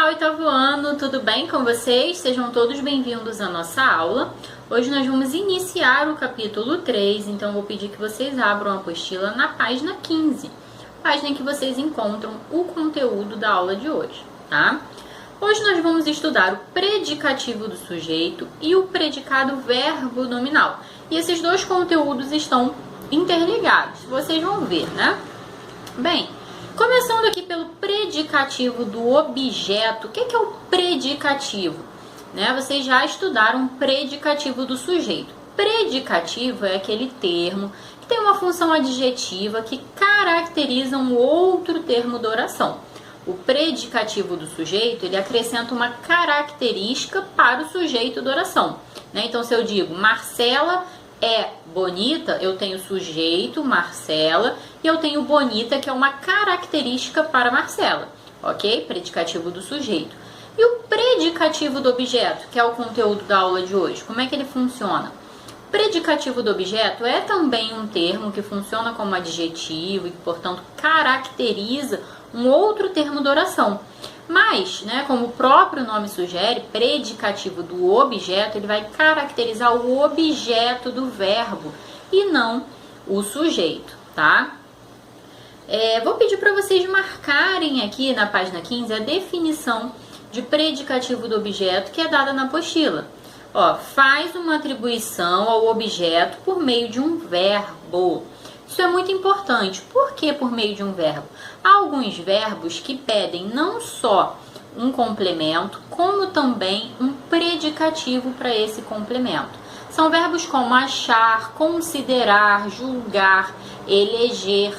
Olá, oitavo ano, tudo bem com vocês? Sejam todos bem-vindos à nossa aula. Hoje nós vamos iniciar o capítulo 3, então vou pedir que vocês abram a apostila na página 15, página em que vocês encontram o conteúdo da aula de hoje, tá? Hoje nós vamos estudar o predicativo do sujeito e o predicado verbo nominal. E esses dois conteúdos estão interligados, vocês vão ver, né? Bem, começando aqui pelo predicativo do objeto. O que é o predicativo? Vocês já estudaram o predicativo do sujeito. Predicativo é aquele termo que tem uma função adjetiva que caracteriza um outro termo da oração. O predicativo do sujeito, ele acrescenta uma característica para o sujeito da oração. Então, se eu digo Marcela é bonita, eu tenho sujeito, Marcela, e eu tenho bonita, que é uma característica para Marcela, ok? Predicativo do sujeito. E o predicativo do objeto, que é o conteúdo da aula de hoje, como é que ele funciona? Predicativo do objeto é também um termo que funciona como adjetivo e que, portanto, caracteriza um outro termo da oração. Mas, como o próprio nome sugere, predicativo do objeto, ele vai caracterizar o objeto do verbo e não o sujeito, tá? Vou pedir para vocês marcarem aqui na página 15 a definição de predicativo do objeto que é dada na apostila. Faz uma atribuição ao objeto por meio de um verbo. Isso é muito importante. Por que por meio de um verbo? Há alguns verbos que pedem não só um complemento, como também um predicativo para esse complemento. São verbos como achar, considerar, julgar, eleger.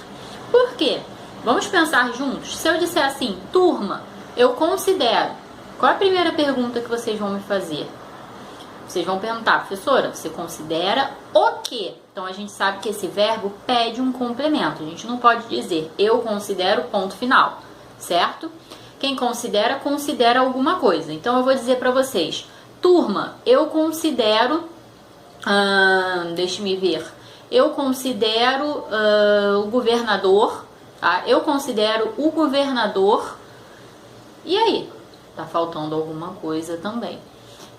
Por quê? Vamos pensar juntos. Se eu disser assim, turma, eu considero. Qual é a primeira pergunta que vocês vão me fazer? Vocês vão perguntar, professora, você considera o quê? Então, a gente sabe que esse verbo pede um complemento. A gente não pode dizer, eu considero, ponto final, certo? Quem considera, considera alguma coisa. Então, eu vou dizer para vocês, turma, eu considero, deixe-me ver, eu considero o governador, tá? Eu considero o governador, e aí? Tá faltando alguma coisa também,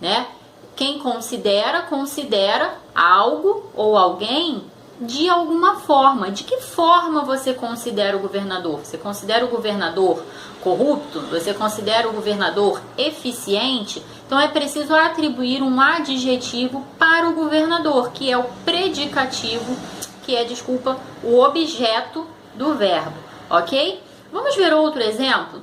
né? Quem considera, considera algo ou alguém de alguma forma. De que forma você considera o governador? Você considera o governador corrupto? Você considera o governador eficiente? Então é preciso atribuir um adjetivo para o governador, que é o predicativo, que é, o objeto do verbo, ok? Vamos ver outro exemplo?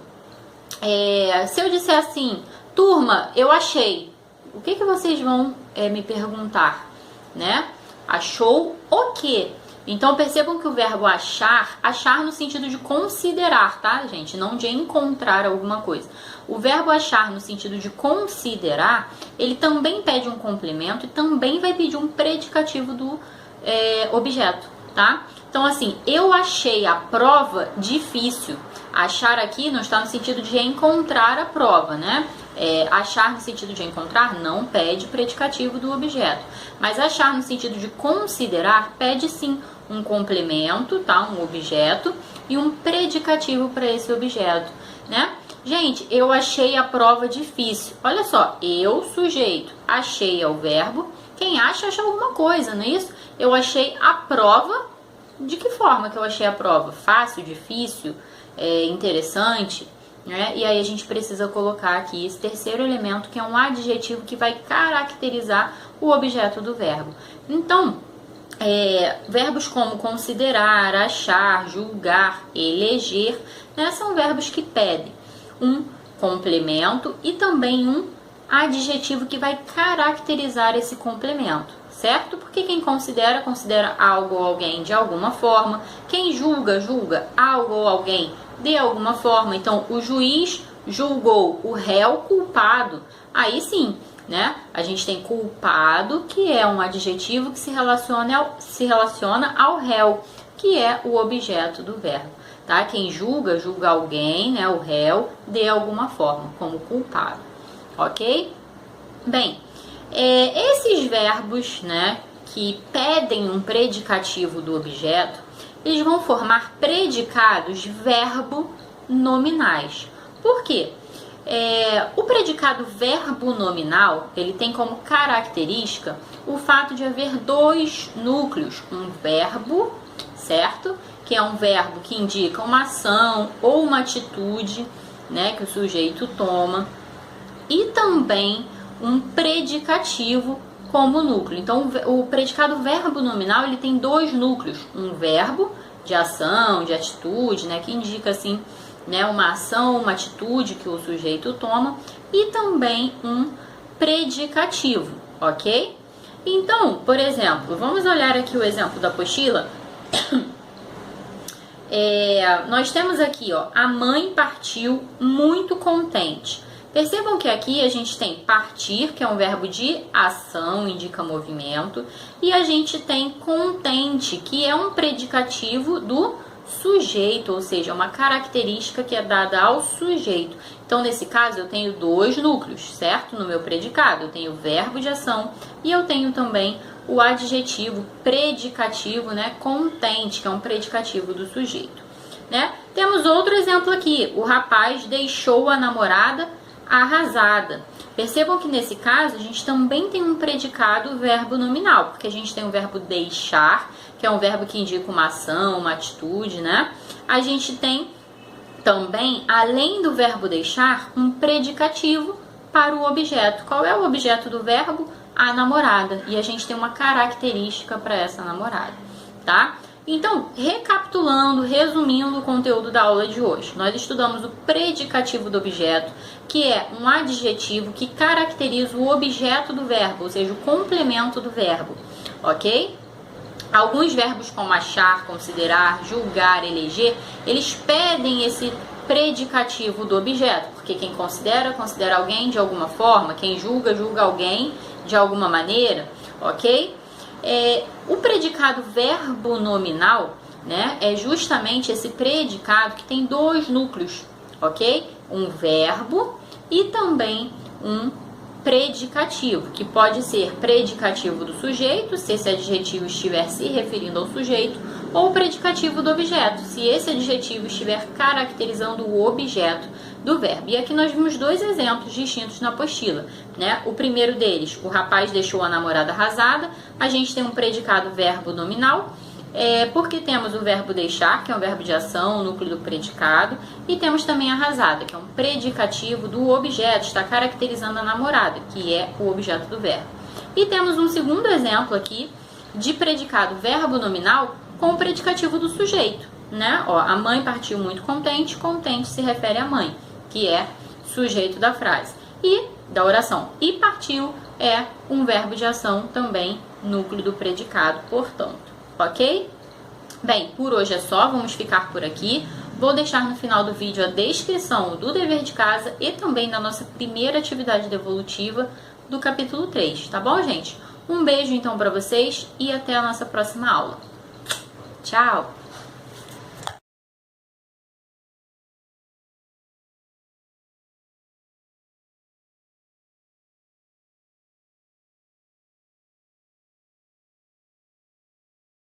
Se eu disser assim, turma, eu achei. O que vocês vão me perguntar, né? Achou o quê? Então, percebam que o verbo achar no sentido de considerar, tá, gente? Não de encontrar alguma coisa. O verbo achar no sentido de considerar, ele também pede um complemento e também vai pedir um predicativo do objeto, tá? Então, assim, eu achei a prova difícil. Achar aqui não está no sentido de encontrar a prova, né? Achar no sentido de encontrar não pede predicativo do objeto, mas achar no sentido de considerar pede sim um complemento, tá? Um objeto e um predicativo para esse objeto, né? Gente, eu achei a prova difícil. Olha só, eu, sujeito, achei é o verbo, quem acha alguma coisa, não é isso? Eu achei a prova. De que forma que eu achei a prova? Fácil, difícil, interessante? E aí a gente precisa colocar aqui esse terceiro elemento, que é um adjetivo que vai caracterizar o objeto do verbo. Então, verbos como considerar, achar, julgar, eleger, são verbos que pedem um complemento e também um adjetivo que vai caracterizar esse complemento, certo? Porque quem considera, considera algo ou alguém de alguma forma. Quem julga, julga algo ou alguém de alguma forma. Então, o juiz julgou o réu culpado. Aí sim, a gente tem culpado, que é um adjetivo que se relaciona ao réu, que é o objeto do verbo, tá? Quem julga, julga alguém, o réu, de alguma forma, como culpado, ok? Bem, esses verbos, que pedem um predicativo do objeto, eles vão formar predicados verbo nominais. Por quê? O predicado verbo nominal, ele tem como característica o fato de haver dois núcleos. Um verbo, certo? Que é um verbo que indica uma ação ou uma atitude, né, que o sujeito toma. E também um predicativo como núcleo. Então, o predicado verbo nominal, ele tem dois núcleos. Um verbo de ação, de atitude, né, que indica, assim, né, uma ação, uma atitude que o sujeito toma. E também um predicativo, ok? Então, por exemplo, vamos olhar aqui o exemplo da apostila. Nós temos aqui, ó, a mãe partiu muito contente. Percebam que aqui a gente tem partir, que é um verbo de ação, indica movimento, e a gente tem contente, que é um predicativo do sujeito, ou seja, uma característica que é dada ao sujeito. Então, nesse caso, eu tenho dois núcleos, certo? No meu predicado, eu tenho o verbo de ação e eu tenho também o adjetivo predicativo, né, contente, que é um predicativo do sujeito, né? Temos outro exemplo aqui. O rapaz deixou a namorada arrasada. Percebam que nesse caso a gente também tem um predicado verbo nominal, porque a gente tem o verbo deixar, que é um verbo que indica uma ação, uma atitude, né? A gente tem também, além do verbo deixar, um predicativo para o objeto. Qual é o objeto do verbo? A namorada. E a gente tem uma característica para essa namorada, tá? Então, recapitulando, resumindo o conteúdo da aula de hoje, nós estudamos o predicativo do objeto, que é um adjetivo que caracteriza o objeto do verbo, ou seja, o complemento do verbo, ok? Alguns verbos como achar, considerar, julgar, eleger, eles pedem esse predicativo do objeto, porque quem considera, considera alguém de alguma forma, quem julga, julga alguém de alguma maneira, ok? O predicado verbo nominal, né, é justamente esse predicado que tem dois núcleos, ok? Um verbo e também um predicativo, que pode ser predicativo do sujeito, se esse adjetivo estiver se referindo ao sujeito, ou predicativo do objeto, se esse adjetivo estiver caracterizando o objeto do verbo. E aqui nós vimos dois exemplos distintos na apostila, né? O primeiro deles, o rapaz deixou a namorada arrasada. A gente tem um predicado verbo nominal, porque temos o verbo deixar, que é um verbo de ação, o núcleo do predicado, e temos também arrasada, que é um predicativo do objeto, está caracterizando a namorada, que é o objeto do verbo. E temos um segundo exemplo aqui de predicado verbo nominal com o predicativo do sujeito, né? Ó, a mãe partiu muito contente, contente se refere à mãe, que é sujeito da frase e da oração. E partiu é um verbo de ação também, núcleo do predicado, portanto. Ok? Bem, por hoje é só, vamos ficar por aqui. Vou deixar no final do vídeo a descrição do dever de casa e também da nossa primeira atividade devolutiva do capítulo 3, tá bom, gente? Um beijo então para vocês e até a nossa próxima aula. Tchau!